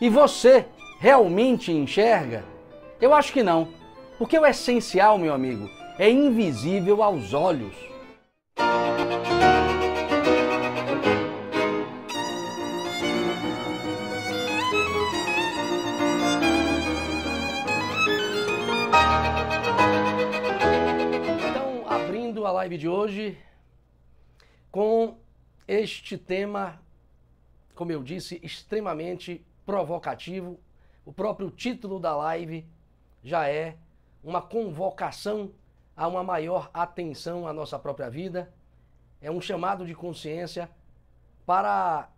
E você realmente enxerga? Eu acho que não, porque o essencial, meu amigo, é invisível aos olhos. Então, abrindo a live de hoje com este tema, como eu disse, extremamente provocativo. O próprio título da live já é uma convocação a uma maior atenção à nossa própria vida. É um chamado de consciência para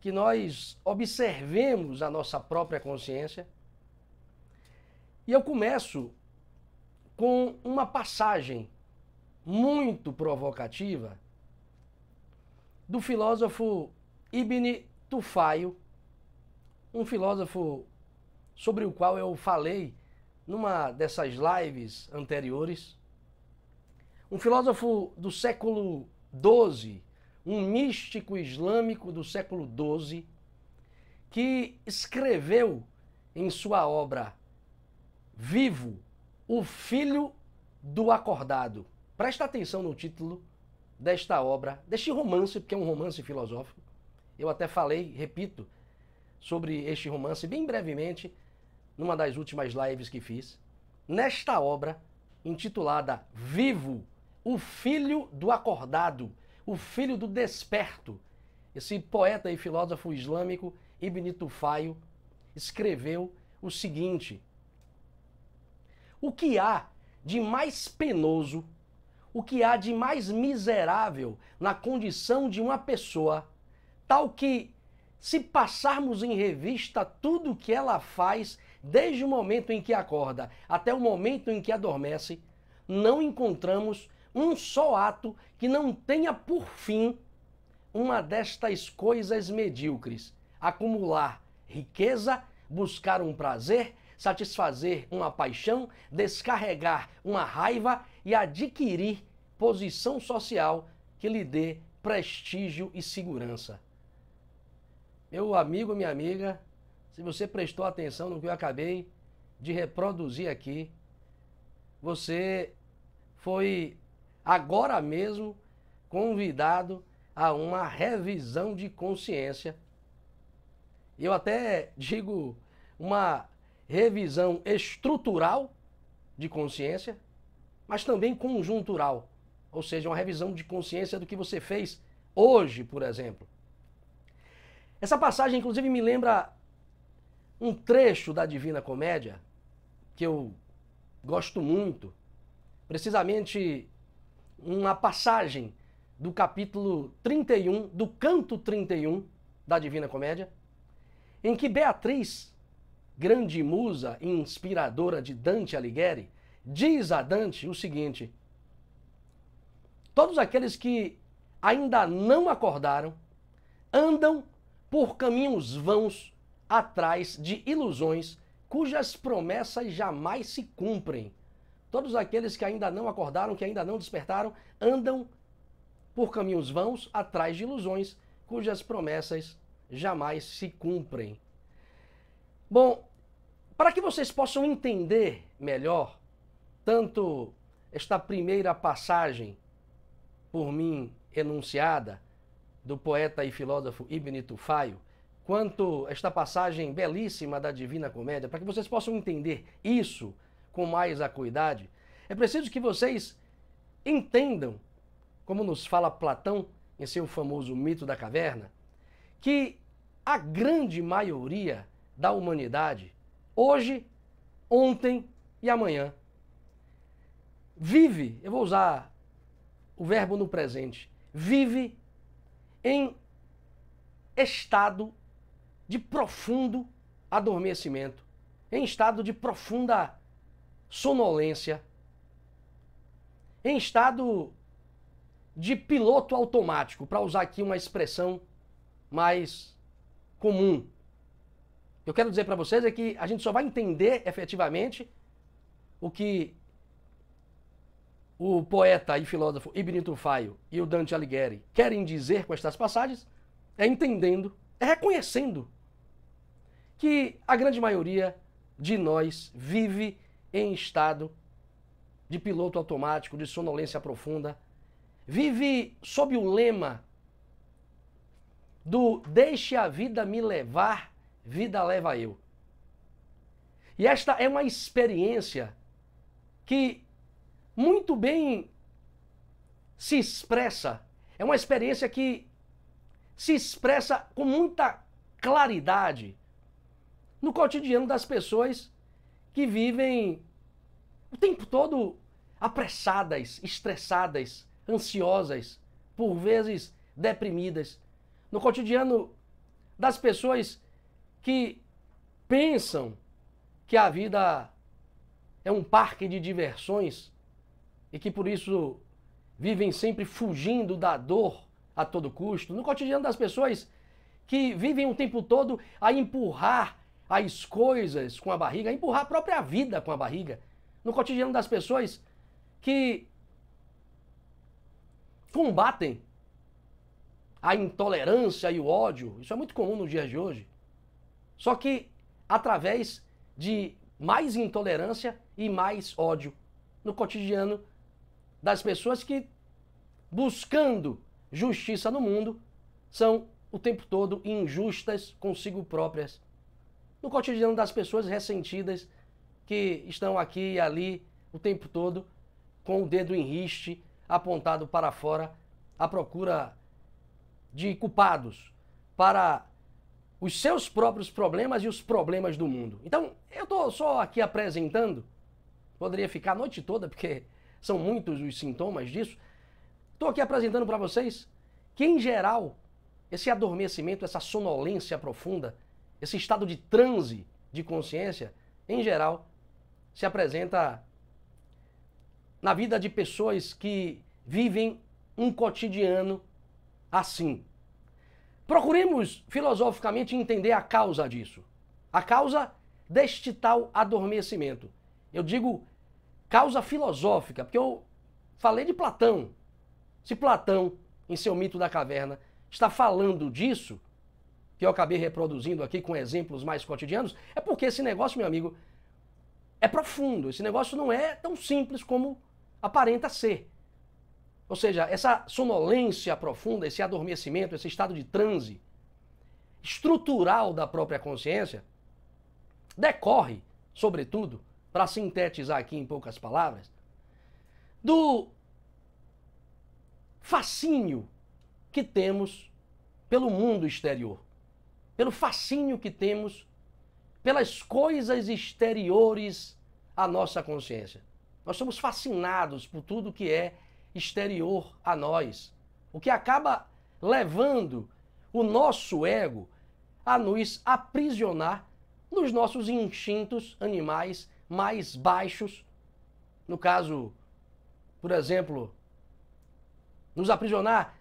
que nós observemos a nossa própria consciência. E eu começo com uma passagem muito provocativa do filósofo Ibn Tufayl, um filósofo sobre o qual eu falei numa dessas lives anteriores. Um filósofo do século XII, um místico islâmico do século XII, que escreveu em sua obra Vivo, o Filho do Acordado. Presta atenção no título desta obra, deste romance, porque é um romance filosófico. Eu até falei, repito, sobre este romance bem brevemente, numa das últimas lives que fiz. Nesta obra, intitulada Vivo, o Filho do Acordado, o Filho do Desperto, esse poeta e filósofo islâmico Ibn Tufayl escreveu o seguinte: o que há de mais penoso, o que há de mais miserável na condição de uma pessoa, tal que, se passarmos em revista tudo o que ela faz, desde o momento em que acorda até o momento em que adormece, não encontramos um só ato que não tenha por fim uma destas coisas medíocres: acumular riqueza, buscar um prazer, satisfazer uma paixão, descarregar uma raiva e adquirir posição social que lhe dê prestígio e segurança. Meu amigo, minha amiga, se você prestou atenção no que eu acabei de reproduzir aqui, você foi agora mesmo convidado a uma revisão de consciência. Eu até digo uma revisão estrutural de consciência, mas também conjuntural, ou seja, uma revisão de consciência do que você fez hoje, por exemplo. Essa passagem, inclusive, me lembra um trecho da Divina Comédia, que eu gosto muito, precisamente uma passagem do capítulo 31, do canto 31 da Divina Comédia, em que Beatriz, grande musa e inspiradora de Dante Alighieri, diz a Dante o seguinte: todos aqueles que ainda não acordaram andam por caminhos vãos atrás de ilusões cujas promessas jamais se cumprem. Todos aqueles que ainda não acordaram, que ainda não despertaram, andam por caminhos vãos atrás de ilusões cujas promessas jamais se cumprem. Bom, para que vocês possam entender melhor tanto esta primeira passagem por mim enunciada do poeta e filósofo Ibn Tufayl, quanto esta passagem belíssima da Divina Comédia, para que vocês possam entender isso com mais acuidade, é preciso que vocês entendam, como nos fala Platão em seu famoso Mito da Caverna, que a grande maioria da humanidade, hoje, ontem e amanhã, vive, eu vou usar o verbo no presente, vive em estado de profundo adormecimento, em estado de profunda sonolência, em estado de piloto automático, para usar aqui uma expressão mais comum. Eu quero dizer para vocês é que a gente só vai entender efetivamente o que o poeta e filósofo Ibn Tufayl e o Dante Alighieri querem dizer com estas passagens, é entendendo, é reconhecendo que a grande maioria de nós vive em estado de piloto automático, de sonolência profunda, vive sob o lema do deixe a vida me levar, vida leva eu. E esta é uma experiência que muito bem se expressa, é uma experiência que se expressa com muita claridade no cotidiano das pessoas que vivem o tempo todo apressadas, estressadas, ansiosas, por vezes deprimidas. No cotidiano das pessoas que pensam que a vida é um parque de diversões e que por isso vivem sempre fugindo da dor a todo custo. No cotidiano das pessoas que vivem o tempo todo a empurrar as coisas com a barriga, a empurrar a própria vida com a barriga. No cotidiano das pessoas que combatem a intolerância e o ódio. Isso é muito comum nos dias de hoje. Só que através de mais intolerância e mais ódio no cotidiano das pessoas que, buscando justiça no mundo, são o tempo todo injustas consigo próprias. No cotidiano das pessoas ressentidas que estão aqui e ali o tempo todo com o dedo em riste, apontado para fora, à procura de culpados para os seus próprios problemas e os problemas do mundo. Então, eu estou só aqui apresentando, poderia ficar a noite toda, porque são muitos os sintomas disso. Estou aqui apresentando para vocês que, em geral, esse adormecimento, essa sonolência profunda, esse estado de transe de consciência, em geral, se apresenta na vida de pessoas que vivem um cotidiano assim. Procuremos filosoficamente entender a causa disso. A causa deste tal adormecimento. Eu digo causa filosófica, porque eu falei de Platão. Se Platão, em seu mito da caverna, está falando disso, que eu acabei reproduzindo aqui com exemplos mais cotidianos, é porque esse negócio, meu amigo, é profundo. Esse negócio não é tão simples como aparenta ser. Ou seja, essa sonolência profunda, esse adormecimento, esse estado de transe estrutural da própria consciência, decorre, sobretudo, para sintetizar aqui em poucas palavras, do fascínio que temos pelo mundo exterior, pelo fascínio que temos pelas coisas exteriores à nossa consciência. Nós somos fascinados por tudo que é exterior a nós, o que acaba levando o nosso ego a nos aprisionar nos nossos instintos animais mais baixos. No caso, por exemplo, nos aprisionar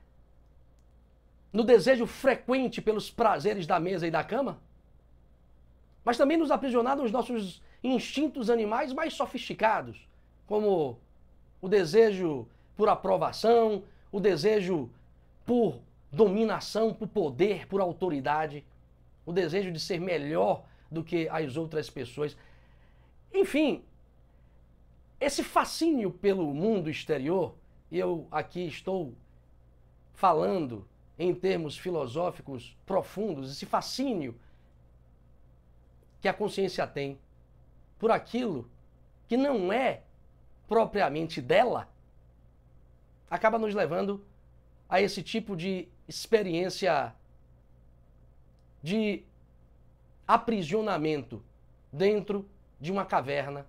no desejo frequente pelos prazeres da mesa e da cama, mas também nos aprisionar nos nossos instintos animais mais sofisticados, como o desejo por aprovação, o desejo por dominação, por poder, por autoridade, o desejo de ser melhor do que as outras pessoas. Enfim, esse fascínio pelo mundo exterior, e eu aqui estou falando em termos filosóficos profundos, esse fascínio que a consciência tem por aquilo que não é propriamente dela, acaba nos levando a esse tipo de experiência de aprisionamento dentro de uma caverna,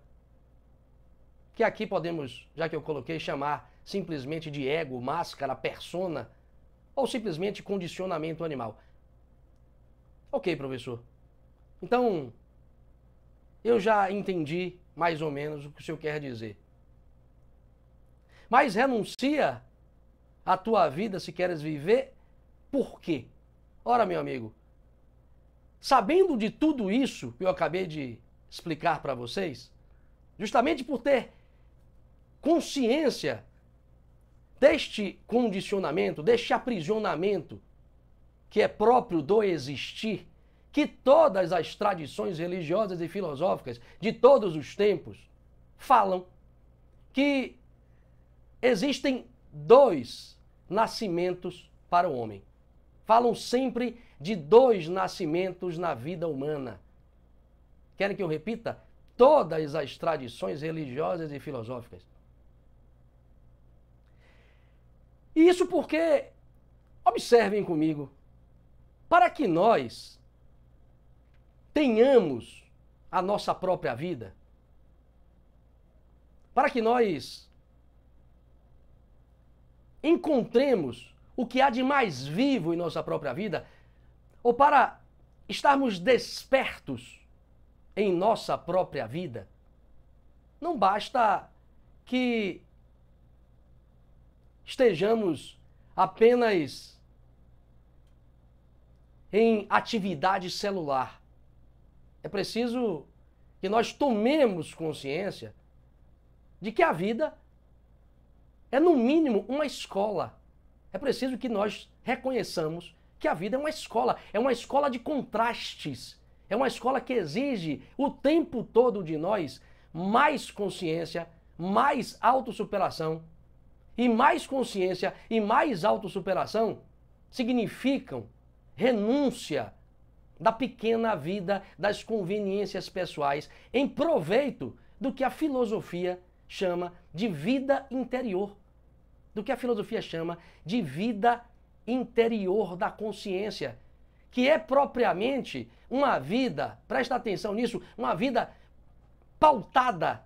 que aqui podemos, já que eu coloquei, chamar simplesmente de ego, máscara, persona, ou simplesmente condicionamento animal. Ok, professor. Então, eu já entendi mais ou menos o que o senhor quer dizer. Mas renuncia à tua vida se queres viver, por quê? Ora, meu amigo, sabendo de tudo isso que eu acabei de explicar para vocês, justamente por ter consciência deste condicionamento, deste aprisionamento que é próprio do existir, que todas as tradições religiosas e filosóficas de todos os tempos falam que existem dois nascimentos para o homem. Falam sempre de dois nascimentos na vida humana. Querem que eu repita? Todas as tradições religiosas e filosóficas. E isso porque, observem comigo, para que nós tenhamos a nossa própria vida, para que nós encontremos o que há de mais vivo em nossa própria vida, ou para estarmos despertos em nossa própria vida, não basta que estejamos apenas em atividade celular. É preciso que nós tomemos consciência de que a vida é, no mínimo, uma escola. É preciso que nós reconheçamos que a vida é uma escola de contrastes, é uma escola que exige o tempo todo de nós mais consciência, mais autossuperação. E mais consciência e mais autossuperação significam renúncia da pequena vida, das conveniências pessoais, em proveito do que a filosofia chama de vida interior. Do que a filosofia chama de vida interior da consciência, que é propriamente uma vida, presta atenção nisso, uma vida pautada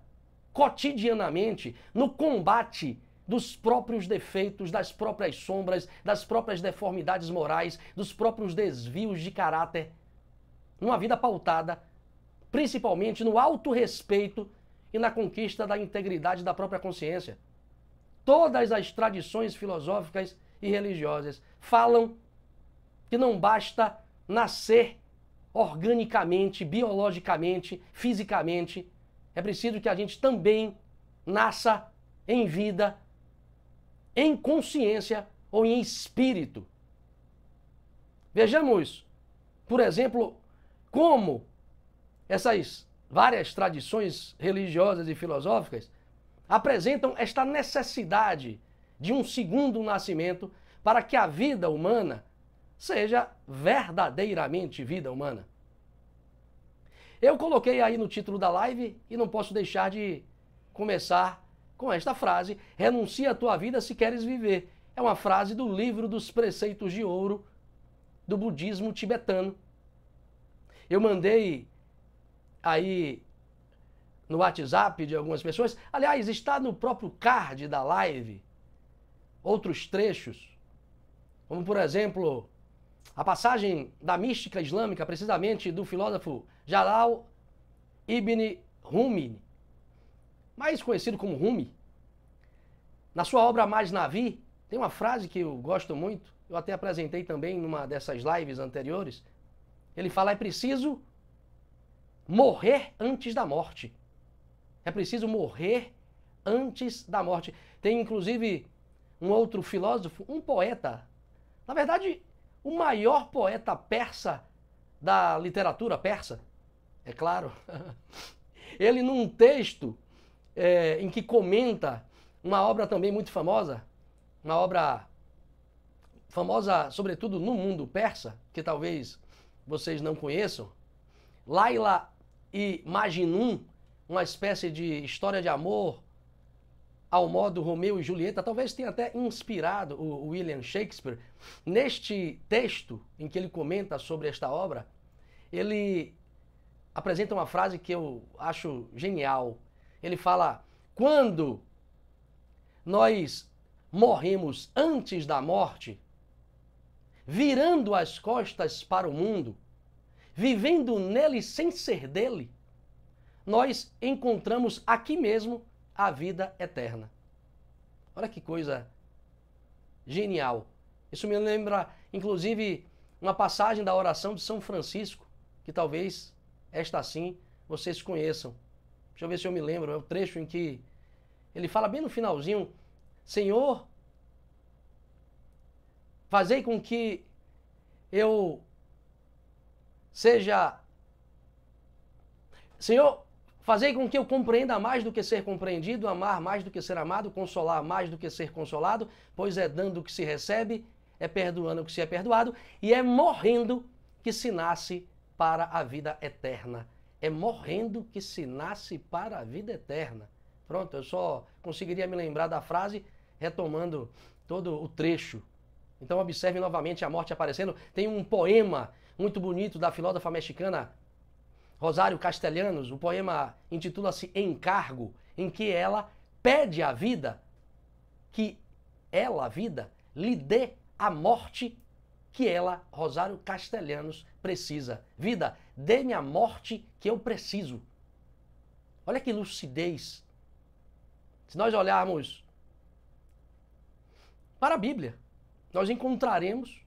cotidianamente no combate dos próprios defeitos, das próprias sombras, das próprias deformidades morais, dos próprios desvios de caráter. Uma vida pautada principalmente no autorrespeito e na conquista da integridade da própria consciência. Todas as tradições filosóficas e religiosas falam que não basta nascer organicamente, biologicamente, fisicamente. É preciso que a gente também nasça em vida, em consciência ou em espírito. Vejamos, por exemplo, como essas várias tradições religiosas e filosóficas apresentam esta necessidade de um segundo nascimento para que a vida humana seja verdadeiramente vida humana. Eu coloquei aí no título da live e não posso deixar de começar com esta frase: renuncia a tua vida se queres viver. É uma frase do livro dos Preceitos de Ouro do budismo tibetano. Eu mandei aí no WhatsApp de algumas pessoas, aliás, está no próprio card da live, outros trechos, como por exemplo, a passagem da mística islâmica, precisamente do filósofo Jalal Ibn Rumi, mais conhecido como Rumi. Na sua obra Masnavi, tem uma frase que eu gosto muito, eu até apresentei também numa dessas lives anteriores. Ele fala: é preciso morrer antes da morte. É preciso morrer antes da morte. Tem inclusive um outro filósofo, um poeta, na verdade, o maior poeta persa da literatura persa, é claro. Ele, num texto em que comenta uma obra também muito famosa, uma obra famosa sobretudo no mundo persa, que talvez vocês não conheçam, Laila e Majnun, uma espécie de história de amor ao modo Romeu e Julieta, talvez tenha até inspirado o William Shakespeare. Neste texto em que ele comenta sobre esta obra, ele apresenta uma frase que eu acho genial. Ele fala: quando nós morremos antes da morte, virando as costas para o mundo, vivendo nele sem ser dele, nós encontramos aqui mesmo a vida eterna. Olha que coisa genial. Isso me lembra, inclusive, uma passagem da oração de São Francisco, que talvez esta assim vocês conheçam. Deixa eu ver se eu me lembro. É o trecho em que ele fala bem no finalzinho: Senhor, fazei com que eu seja... Senhor, fazei com que eu compreenda mais do que ser compreendido, amar mais do que ser amado, consolar mais do que ser consolado, pois é dando o que se recebe, é perdoando o que se é perdoado, e é morrendo que se nasce para a vida eterna. É morrendo que se nasce para a vida eterna. Pronto, eu só conseguiria me lembrar da frase retomando todo o trecho. Então observe novamente a morte aparecendo. Tem um poema muito bonito da filósofa mexicana Rosário Castellanos. O poema intitula-se Encargo, em que ela pede à vida que ela, a vida, lhe dê a morte que ela, Rosário Castellanos, precisa. Vida, dê-me a morte que eu preciso. Olha que lucidez. Se nós olharmos para a Bíblia, nós encontraremos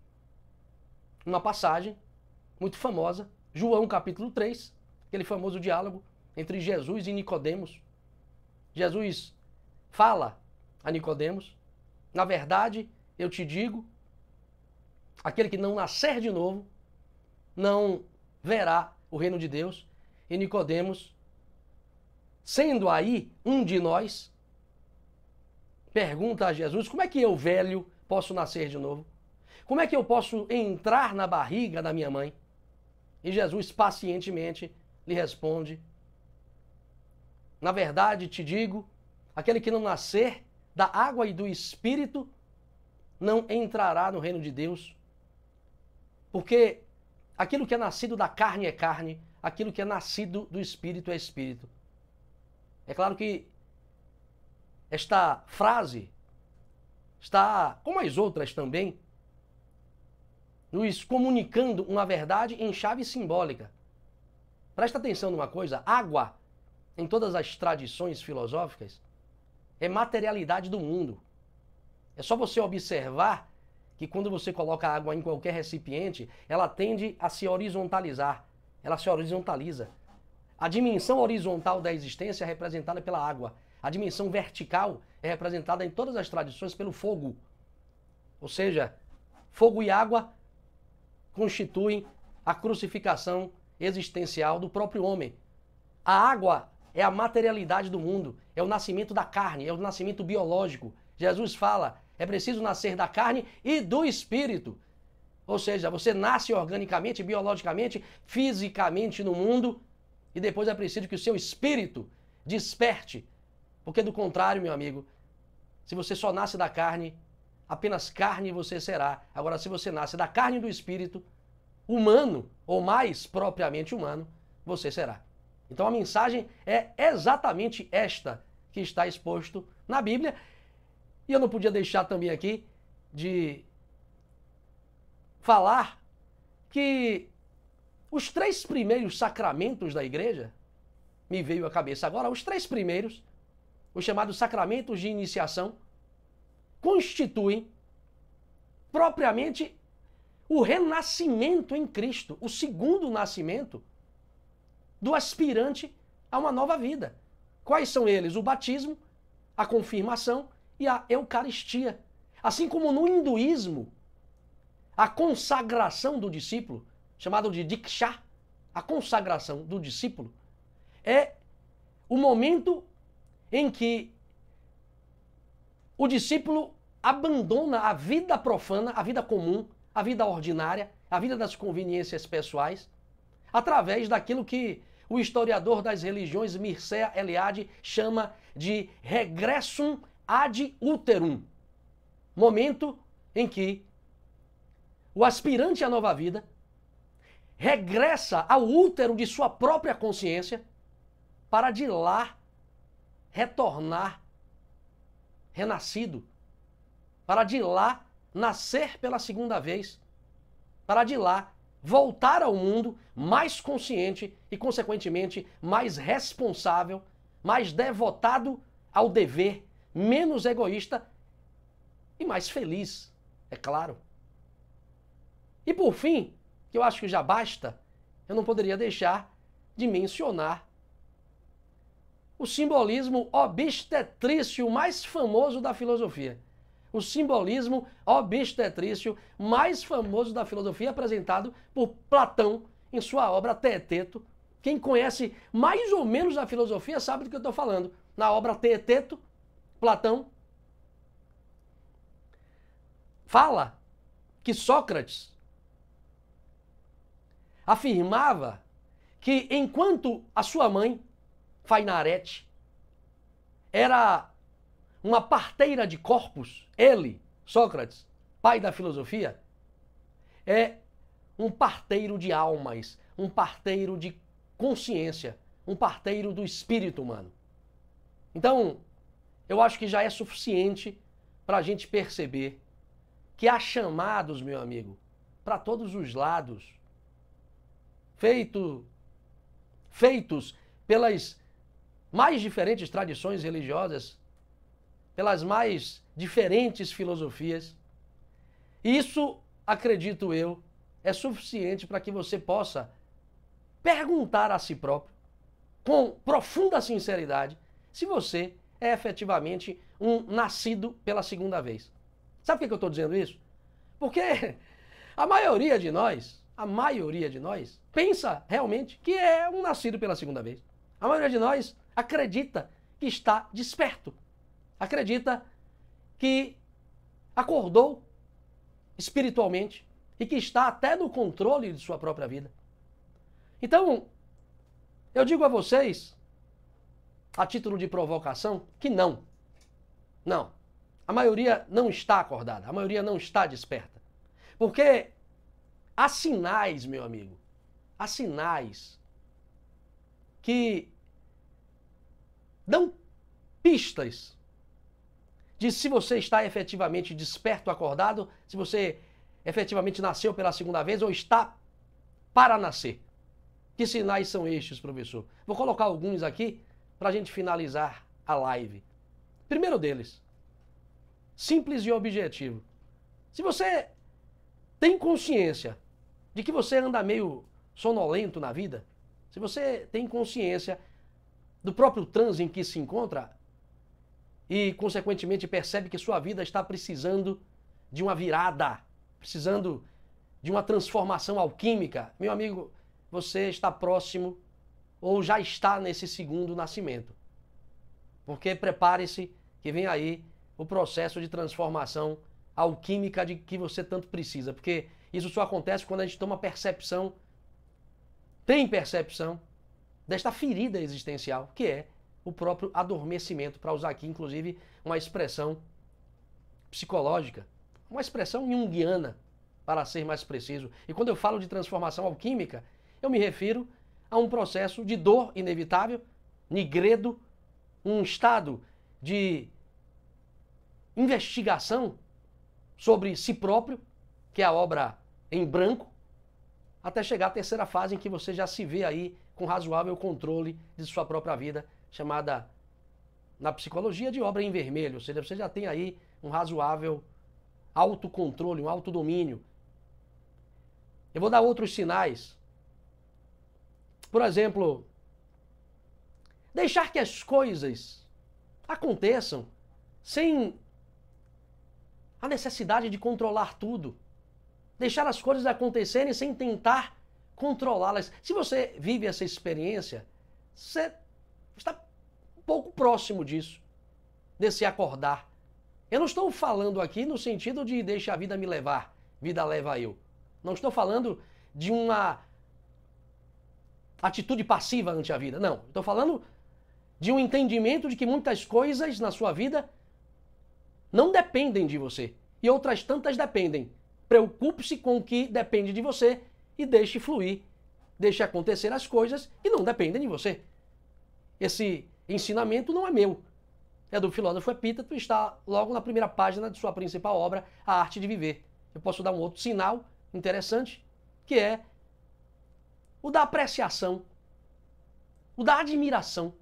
uma passagem muito famosa, João capítulo 3, aquele famoso diálogo entre Jesus e Nicodemos. Jesus fala a Nicodemos: na verdade, eu te digo, aquele que não nascer de novo não verá o reino de Deus. E Nicodemos, sendo aí um de nós, pergunta a Jesus: como é que eu, velho, posso nascer de novo? Como é que eu posso entrar na barriga da minha mãe? E Jesus pacientemente lhe responde: na verdade te digo, aquele que não nascer da água e do Espírito não entrará no reino de Deus. Porque aquilo que é nascido da carne é carne, aquilo que é nascido do Espírito é Espírito. É claro que esta frase está, como as outras também, nos comunicando uma verdade em chave simbólica. Presta atenção numa coisa: água, em todas as tradições filosóficas, é materialidade do mundo. É só você observar que quando você coloca água em qualquer recipiente, ela tende a se horizontalizar. Ela se horizontaliza. A dimensão horizontal da existência é representada pela água. A dimensão vertical é representada em todas as tradições pelo fogo. Ou seja, fogo e água constituem a crucificação existencial do próprio homem. A água é a materialidade do mundo, é o nascimento da carne, é o nascimento biológico. Jesus fala: é preciso nascer da carne e do espírito. Ou seja, você nasce organicamente, biologicamente, fisicamente no mundo, e depois é preciso que o seu espírito desperte. Porque do contrário, meu amigo, se você só nasce da carne, apenas carne você será. Agora, se você nasce da carne e do espírito, humano, ou mais propriamente humano, você será. Então a mensagem é exatamente esta que está exposto na Bíblia. E eu não podia deixar também aqui de falar que os 3 primeiros sacramentos da igreja, me veio à cabeça agora, os 3 primeiros, os chamados sacramentos de iniciação, constituem propriamente o renascimento em Cristo, o segundo nascimento do aspirante a uma nova vida. Quais são eles? O batismo, a confirmação e a Eucaristia. Assim como no hinduísmo, a consagração do discípulo, chamado de Diksha, a consagração do discípulo, é o momento em que o discípulo abandona a vida profana, a vida comum, a vida ordinária, a vida das conveniências pessoais, através daquilo que o historiador das religiões Mircea Eliade chama de regressum ad uterum, momento em que o aspirante à nova vida regressa ao útero de sua própria consciência para de lá retornar renascido, para de lá nascer pela segunda vez, para de lá voltar ao mundo mais consciente e, consequentemente, mais responsável, mais devotado ao dever, menos egoísta e mais feliz, é claro. E por fim, que eu acho que já basta, eu não poderia deixar de mencionar o simbolismo obstetrício mais famoso da filosofia. O simbolismo obstetrício mais famoso da filosofia apresentado por Platão em sua obra Teeteto. Quem conhece mais ou menos a filosofia sabe do que eu estou falando. Na obra Teeteto, Platão fala que Sócrates afirmava que enquanto a sua mãe, Fainarete, era uma parteira de corpos, ele, Sócrates, pai da filosofia, é um parteiro de almas, um parteiro de consciência, um parteiro do espírito humano. Então, eu acho que já é suficiente para a gente perceber que há chamados, meu amigo, para todos os lados, feitos pelas mais diferentes tradições religiosas, pelas mais diferentes filosofias. Isso, acredito eu, é suficiente para que você possa perguntar a si próprio, com profunda sinceridade, se você é efetivamente um nascido pela segunda vez. Sabe por que eu estou dizendo isso? Porque a maioria de nós pensa realmente que é um nascido pela segunda vez. A maioria de nós acredita que está desperto. Acredita que acordou espiritualmente e que está até no controle de sua própria vida. Então, eu digo a vocês, a título de provocação, que não. Não. A maioria não está acordada, a maioria não está desperta. Porque há sinais, meu amigo, há sinais que dão pistas de se você está efetivamente desperto, acordado, se você efetivamente nasceu pela segunda vez ou está para nascer. Que sinais são estes, professor? Vou colocar alguns aqui para a gente finalizar a live. Primeiro deles, simples e objetivo. Se você tem consciência de que você anda meio sonolento na vida, se você tem consciência do próprio transe em que se encontra e, consequentemente, percebe que sua vida está precisando de uma virada, precisando de uma transformação alquímica, meu amigo, você está próximo ou já está nesse segundo nascimento. Porque prepare-se que vem aí o processo de transformação alquímica de que você tanto precisa. Porque isso só acontece quando a gente toma percepção, tem percepção desta ferida existencial, que é o próprio adormecimento, para usar aqui, inclusive, uma expressão psicológica, uma expressão junguiana, para ser mais preciso. E quando eu falo de transformação alquímica, eu me refiro a um processo de dor inevitável, nigredo, um estado de investigação sobre si próprio, que é a obra em branco, até chegar à terceira fase em que você já se vê aí com razoável controle de sua própria vida, chamada na psicologia de obra em vermelho, ou seja, você já tem aí um razoável autocontrole, um autodomínio. Eu vou dar outros sinais. Por exemplo, deixar que as coisas aconteçam sem a necessidade de controlar tudo. Deixar as coisas acontecerem sem tentar controlá-las. Se você vive essa experiência, você está um pouco próximo disso, desse acordar. Eu não estou falando aqui no sentido de deixa a vida me levar, vida leva eu. Não estou falando de uma atitude passiva ante a vida. Não, estou falando de um entendimento de que muitas coisas na sua vida não dependem de você e outras tantas dependem. Preocupe-se com o que depende de você e deixe fluir, deixe acontecer as coisas que não dependem de você. Esse ensinamento não é meu, é do filósofo Epíteto e está logo na primeira página de sua principal obra, A Arte de Viver. Eu posso dar um outro sinal interessante, que é o da apreciação, o da admiração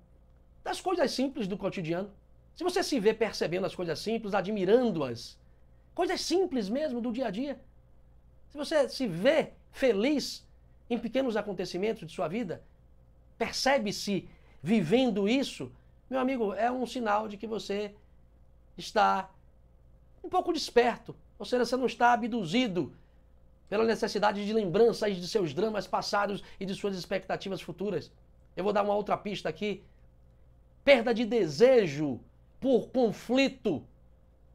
das coisas simples do cotidiano. Se você se vê percebendo as coisas simples, admirando-as, coisas simples mesmo do dia a dia, se você se vê feliz em pequenos acontecimentos de sua vida, percebe-se vivendo isso, meu amigo, é um sinal de que você está um pouco desperto, ou seja, você não está abduzido pela necessidade de lembranças de seus dramas passados e de suas expectativas futuras. Eu vou dar uma outra pista aqui. Perda de desejo por conflito.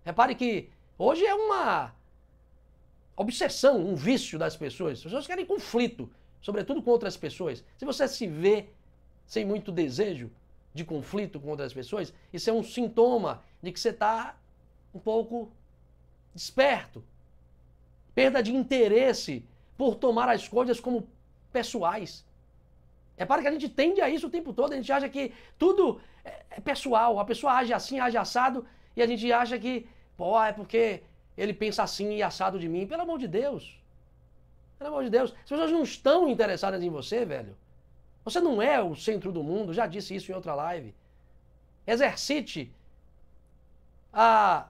Repare que hoje é uma obsessão, um vício das pessoas. As pessoas querem conflito, sobretudo com outras pessoas. Se você se vê sem muito desejo de conflito com outras pessoas, isso é um sintoma de que você está um pouco desperto. Perda de interesse por tomar as coisas como pessoais. Repare que a gente tende a isso o tempo todo, a gente acha que tudo é pessoal, a pessoa age assim, age assado, e a gente acha que, pô, é porque ele pensa assim e assado de mim. Pelo amor de Deus. Pelo amor de Deus. As pessoas não estão interessadas em você, velho. Você não é o centro do mundo, já disse isso em outra live. Exercite a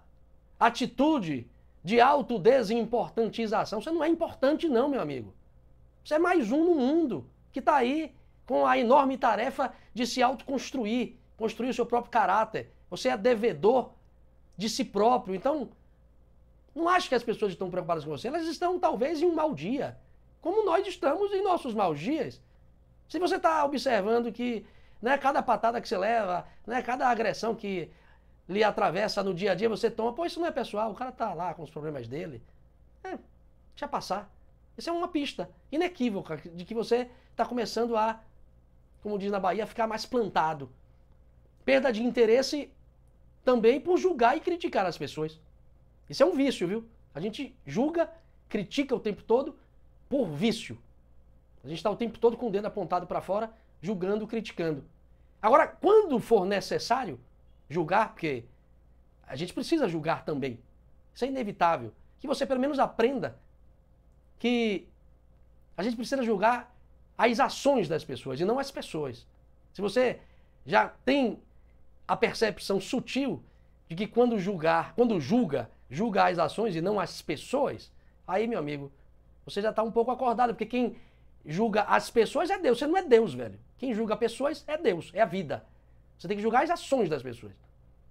atitude de autodesimportantização. Você não é importante não, meu amigo. Você é mais um no mundo que está aí com a enorme tarefa de se autoconstruir, construir o seu próprio caráter. Você é devedor de si próprio. Então, não acho que as pessoas estão preocupadas com você. Elas estão, talvez, em um mau dia. Como nós estamos em nossos maus dias. Se você está observando que, né, cada patada que você leva, né, cada agressão que lhe atravessa no dia a dia, você toma, pô, isso não é pessoal, o cara tá lá com os problemas dele. Deixa passar. Isso é uma pista inequívoca de que você está começando a, como diz na Bahia, ficar mais plantado. Perda de interesse também por julgar e criticar as pessoas. Isso é um vício, viu? A gente julga, critica o tempo todo por vício. A gente está o tempo todo com o dedo apontado para fora, julgando, criticando. Agora, quando for necessário julgar, porque a gente precisa julgar também, isso é inevitável, que você pelo menos aprenda que a gente precisa julgar as ações das pessoas e não as pessoas. Se você já tem a percepção sutil de que quando julga as ações e não as pessoas, aí, meu amigo, você já está um pouco acordado, porque quem julga as pessoas é Deus. Você não é Deus, velho. Quem julga pessoas é Deus, é a vida. Você tem que julgar as ações das pessoas.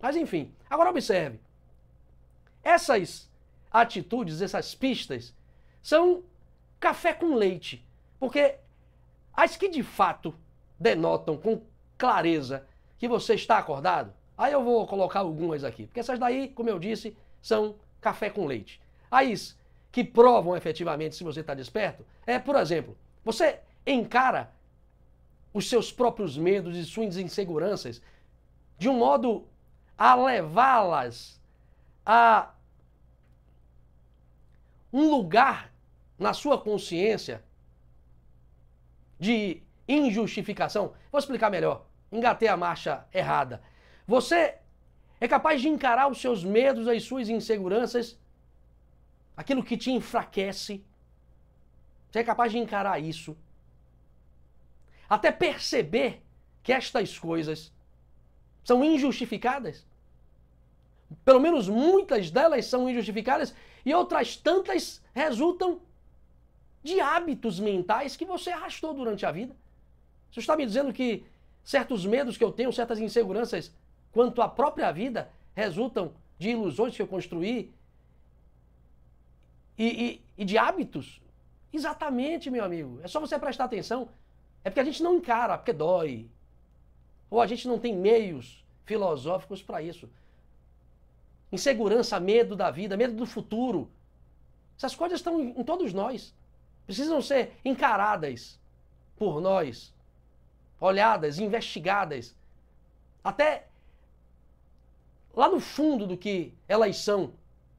Mas enfim, agora observe. Essas atitudes, essas pistas, são café com leite. Porque as que de fato denotam com clareza que você está acordado, aí eu vou colocar algumas aqui. Porque essas daí, como eu disse, são café com leite. As que provam efetivamente se você está desperto por exemplo, você encara os seus próprios medos e suas inseguranças de um modo a levá-las a um lugar na sua consciência de injustificação. Vou explicar melhor. Engatei a marcha errada. Você é capaz de encarar os seus medos, as suas inseguranças, aquilo que te enfraquece. Você é capaz de encarar isso. Até perceber que estas coisas são injustificadas. Pelo menos muitas delas são injustificadas e outras tantas resultam de hábitos mentais que você arrastou durante a vida. Você está me dizendo que certos medos que eu tenho, certas inseguranças quanto à própria vida, resultam de ilusões que eu construí e de hábitos? Exatamente, meu amigo. É só você prestar atenção. É porque a gente não encara, porque dói. Ou a gente não tem meios filosóficos para isso. Insegurança, medo da vida, medo do futuro. Essas coisas estão em todos nós. Precisam ser encaradas por nós. Olhadas, investigadas. Até lá no fundo do que elas são.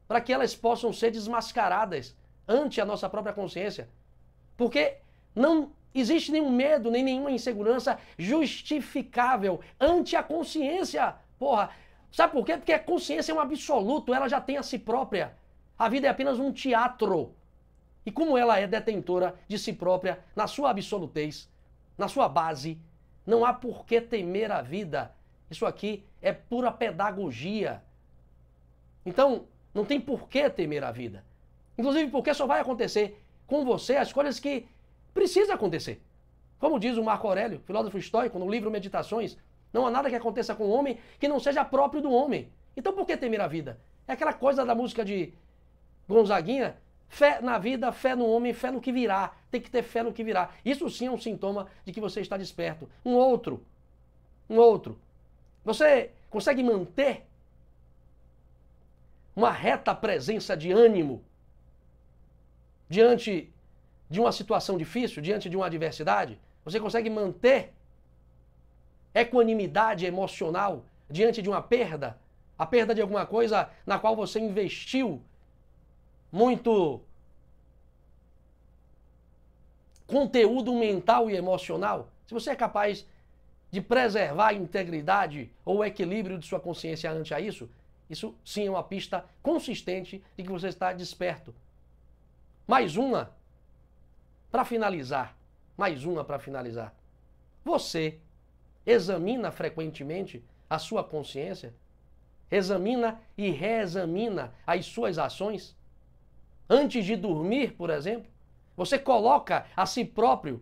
Para que elas possam ser desmascaradas ante a nossa própria consciência. Porque não existe nenhum medo, nem nenhuma insegurança justificável ante a consciência. Porra, sabe por quê? Porque a consciência é um absoluto, ela já tem a si própria. A vida é apenas um teatro. E como ela é detentora de si própria, na sua absolutez, na sua base, não há por que temer a vida. Isso aqui é pura pedagogia. Então, não tem por que temer a vida. Inclusive porque só vai acontecer com você as coisas que precisam acontecer. Como diz o Marco Aurélio, filósofo estoico, no livro Meditações, não há nada que aconteça com o homem que não seja próprio do homem. Então por que temer a vida? É aquela coisa da música de Gonzaguinha, Fé na vida, fé no homem, fé no que virá. Tem que ter fé no que virá. Isso sim é um sintoma de que você está desperto. Um outro. Você consegue manter uma reta presença de ânimo diante de uma situação difícil, diante de uma adversidade? Você consegue manter equanimidade emocional diante de uma perda? A perda de alguma coisa na qual você investiu muito conteúdo mental e emocional? Se você é capaz de preservar a integridade ou o equilíbrio de sua consciência ante a isso sim é uma pista consistente de que você está desperto. Mais uma para finalizar. Você examina frequentemente a sua consciência? Examina e reexamina as suas ações? Antes de dormir, por exemplo, você coloca a si próprio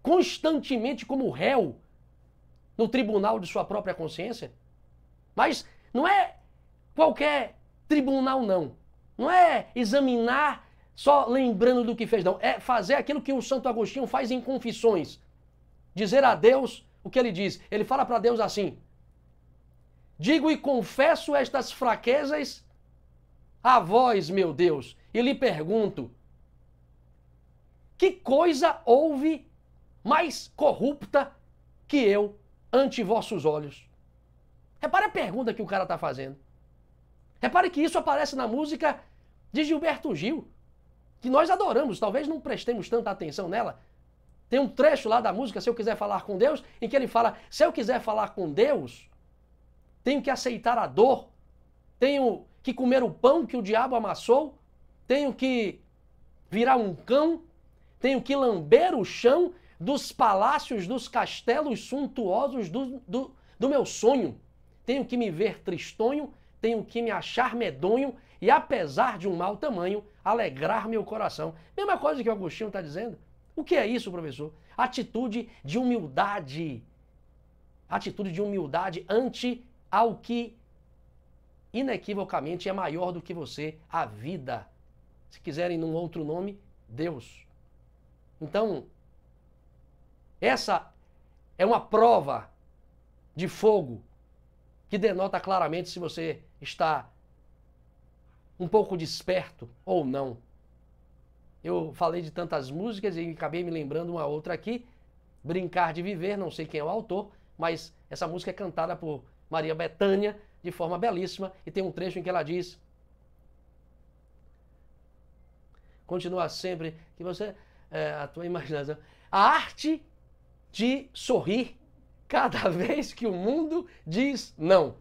constantemente como réu no tribunal de sua própria consciência? Mas não é qualquer tribunal, não. Não é examinar só lembrando do que fez, não. É fazer aquilo que o Santo Agostinho faz em Confissões. Dizer a Deus o que ele diz. Ele fala para Deus assim: digo e confesso estas fraquezas a vós, meu Deus, e lhe pergunto: que coisa houve mais corrupta que eu ante vossos olhos? Repare a pergunta que o cara está fazendo. Repare que isso aparece na música de Gilberto Gil, que nós adoramos, talvez não prestemos tanta atenção nela. Tem um trecho lá da música, Se Eu Quiser Falar com Deus, em que ele fala: se eu quiser falar com Deus, tenho que aceitar a dor, tenho que comer o pão que o diabo amassou, tenho que virar um cão, tenho que lamber o chão dos palácios, dos castelos suntuosos do meu sonho. Tenho que me ver tristonho, tenho que me achar medonho e, apesar de um mau tamanho, alegrar meu coração. Mesma coisa que o Agostinho está dizendo. O que é isso, professor? Atitude de humildade. Atitude de humildade ante ao que inequivocamente é maior do que você, a vida. Se quiserem num outro nome, Deus. Então, essa é uma prova de fogo que denota claramente se você está um pouco desperto ou não. Eu falei de tantas músicas e acabei me lembrando uma outra aqui, Brincar de Viver, não sei quem é o autor, mas essa música é cantada por Maria Bethânia de forma belíssima e tem um trecho em que ela diz: continua sempre que você, a tua imaginação, a arte de sorrir cada vez que o mundo diz não.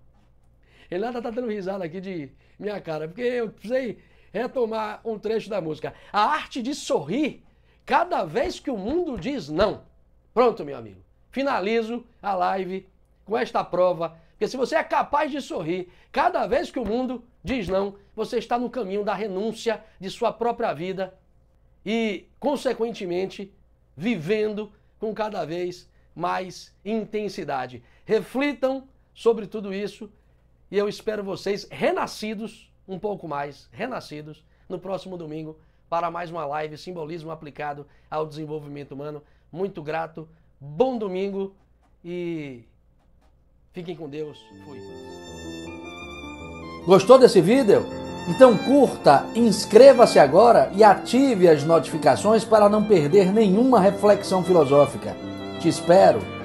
Ele nada tá dando risada aqui de minha cara, porque eu precisei retomar um trecho da música. A arte de sorrir cada vez que o mundo diz não. Pronto, meu amigo. Finalizo a live com esta prova, porque se você é capaz de sorrir cada vez que o mundo diz não, você está no caminho da renúncia de sua própria vida e, consequentemente, vivendo com cada vez mais intensidade. Reflitam sobre tudo isso e eu espero vocês renascidos, um pouco mais renascidos, no próximo domingo para mais uma live Simbolismo aplicado ao desenvolvimento humano. Muito grato, bom domingo e fiquem com Deus. Fui. Gostou desse vídeo? Então curta, inscreva-se agora e ative as notificações para não perder nenhuma reflexão filosófica. Te espero!